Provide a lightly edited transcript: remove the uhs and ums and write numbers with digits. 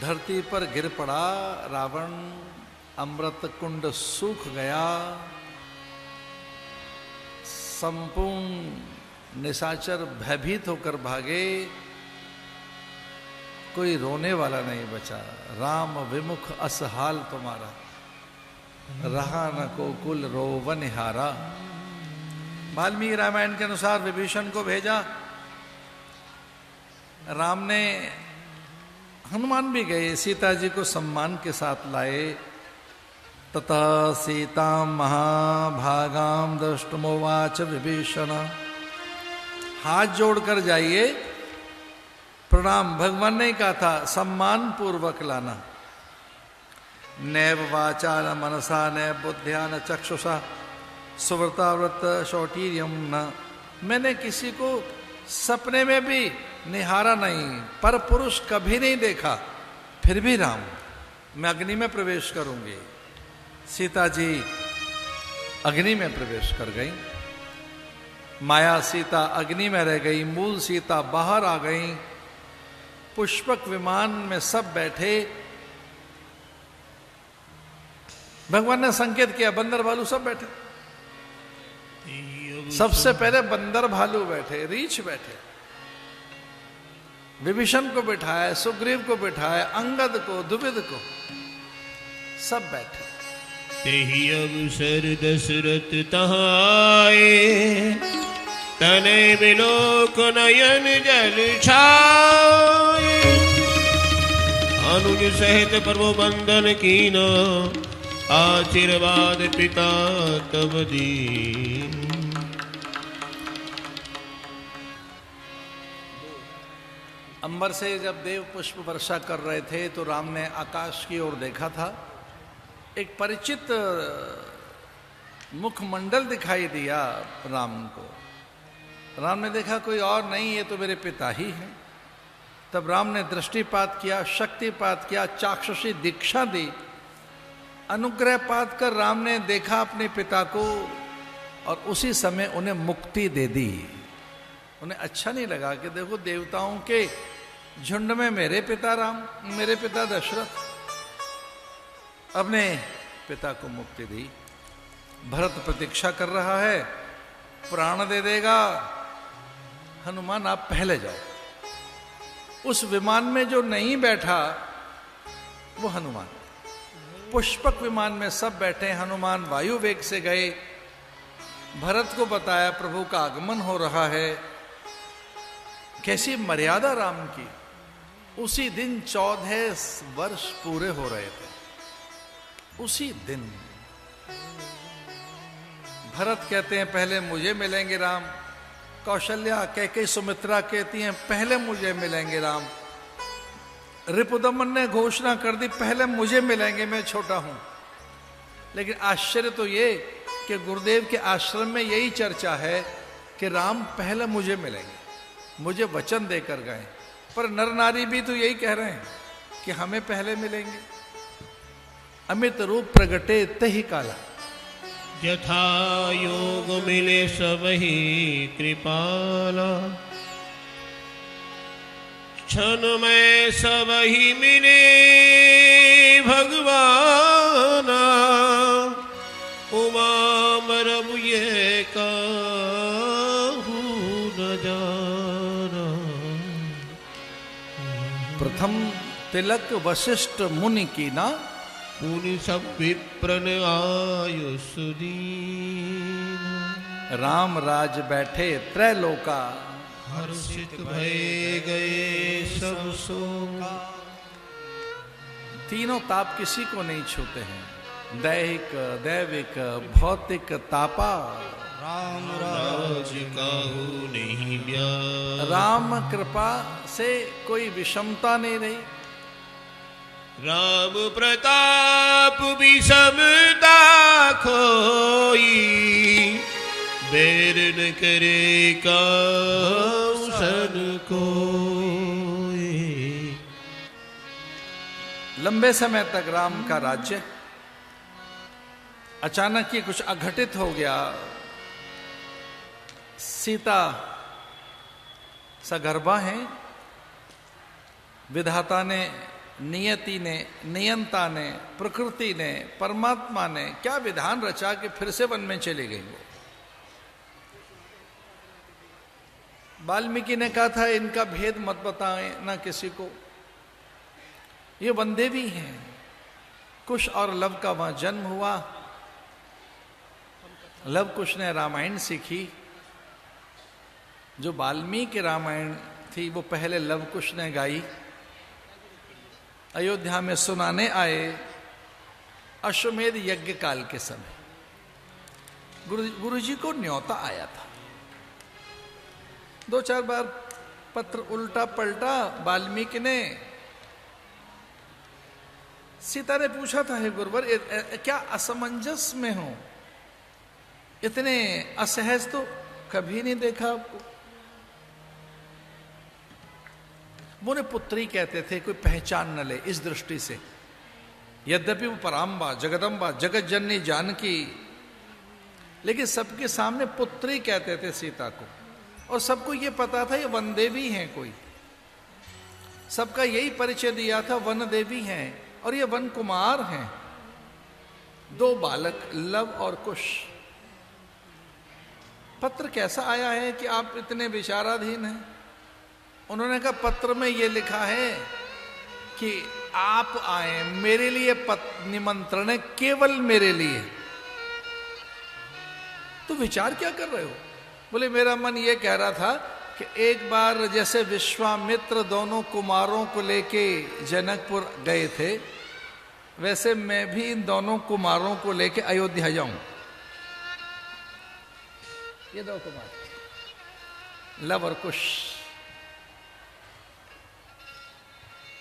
धरती पर गिर पड़ा रावण, अमृत कुंड सूख गया, संपूर्ण निशाचर भयभीत होकर भागे, कोई रोने वाला नहीं बचा। राम विमुख असहाल तुम्हारा, रहा न को कुल रोवन हारा। वाल्मीकि रामायण के अनुसार विभीषण को भेजा, राम ने, हनुमान भी गए, सीता जी को सम्मान के साथ लाए। ततः सीतां महाभागां दृष्टुमुवाच विभीषण। हाथ जोड़कर जाइए, प्रणाम, भगवान ने कहा था सम्मान पूर्वक लाना। नैव वाचा न मनसा न बुद्ध्या न चक्षुषा सुव्रताव्रत शौटीर्यम न। मैंने किसी को सपने में भी निहारा नहीं, पर पुरुष कभी नहीं देखा, फिर भी राम मैं अग्नि में प्रवेश करूंगी। सीता जी अग्नि में प्रवेश कर गई, माया सीता अग्नि में रह गई, मूल सीता बाहर आ गई। पुष्पक विमान में सब बैठे, भगवान ने संकेत किया, बंदर भालू सब बैठे। सबसे पहले बंदर भालू बैठे, रीछ बैठे, विभीषण को बिठाया, सुग्रीव को बिठाया, अंगद को, द्विविद को, सब बैठे। तेहि अवसर दशरथ तहाए, तनय बिलोक नयन जल छाए। अनुज सहित प्रभु बंदन कीना, आशीर्वाद पिता तब दीन। अंबर से जब देव पुष्प वर्षा कर रहे थे तो राम ने आकाश की ओर देखा था। एक परिचित मुखमंडल दिखाई दिया राम को। राम ने देखा कोई और नहीं, ये तो मेरे पिता ही हैं। तब राम ने दृष्टिपात किया, शक्तिपात किया, चाक्षुषी दीक्षा दी, अनुग्रह पात कर राम ने देखा अपने पिता को और उसी समय उन्हें मुक्ति दे दी। उन्हें अच्छा नहीं लगा कि देखो देवताओं के झुंड में मेरे पिता राम, मेरे पिता दशरथ, अपने पिता को मुक्ति दी। भरत प्रतीक्षा कर रहा है, प्राण दे देगा। हनुमान आप पहले जाओ। उस विमान में जो नहीं बैठा वो हनुमान। पुष्पक विमान में सब बैठे, हनुमान वायु वेग से गए। भरत को बताया प्रभु का आगमन हो रहा है। कैसी मर्यादा राम की। उसी दिन 14 वर्ष पूरे हो रहे थे। उसी दिन भरत कहते हैं पहले मुझे मिलेंगे राम, कौशल्या कैकेयी सुमित्रा कहती हैं पहले मुझे मिलेंगे राम, रिपुदमन ने घोषणा कर दी पहले मुझे मिलेंगे, मैं छोटा हूं। लेकिन आश्चर्य तो ये कि गुरुदेव के आश्रम में यही चर्चा है कि राम पहले मुझे मिलेंगे, मुझे वचन देकर गए। पर नर नारी भी तो यही कह रहे हैं कि हमें पहले मिलेंगे। अमित रूप प्रगटे तहि काला, यथा योग मिले सबहि कृपाला। क्षण में सबहि मिले भगवाना, उमा मरब ये काहू न जाना। प्रथम तिलक वशिष्ठ मुनि की ना, मुनि सब विप्रन आयुष दीन। राम राज बैठे त्रैलोका, हर्षित भय गए सब शोका। तीनों ताप किसी को नहीं छूते हैं, दैहिक दैविक भौतिक तापा। राम राज काहू नहीं ब्याह। राम कृपा से कोई विषमता नहीं रही। राम प्रताप विषमता खोई, बैर न करे काउसन कोई। लंबे समय तक राम का राज्य, अचानक ही कुछ अघटित हो गया। सीता सगर्भा हैं, विधाता ने नियति ने, नियंता ने, प्रकृति ने, परमात्मा ने क्या विधान रचा कि फिर से वन में चले गए वो। वाल्मीकि ने कहा था इनका भेद मत बताएं ना किसी को, ये वनदेवी हैं। कुश और लव का वहां जन्म हुआ। लव कुश ने रामायण सीखी। जो वाल्मीकि रामायण थी वो पहले लव कुश ने गाई। अयोध्या में सुनाने आए अश्वमेध यज्ञ काल के समय। गुरु जी को न्योता आया था। 2-4 बार पत्र उल्टा पलटा वाल्मीकि ने। सीता ने पूछा था, हे गुरुवर क्या असमंजस में हो, इतने असहज तो कभी नहीं देखा आपको। वो ने पुत्री कहते थे, कोई पहचान न ले इस दृष्टि से। यद्यपि वो पराम्बा, जगदम्बा, जगत जननी जानकी, लेकिन सबके सामने पुत्री कहते थे सीता को। और सबको ये पता था ये वन देवी हैं कोई। सबका यही परिचय दिया था, वन देवी हैं और ये वन कुमार हैं। 2 बालक लव और कुश। पत्र कैसा आया है कि आप इतने विचाराधीन हैं? उन्होंने कहा पत्र में ये लिखा है कि आप आए, मेरे लिए निमंत्रण है, केवल मेरे लिए। तो विचार क्या कर रहे हो? बोले मेरा मन ये कह रहा था कि एक बार जैसे विश्वामित्र दोनों कुमारों को लेके जनकपुर गए थे, वैसे मैं भी इन दोनों कुमारों को लेके अयोध्या जाऊं। ये 2 कुमार लव और कुश।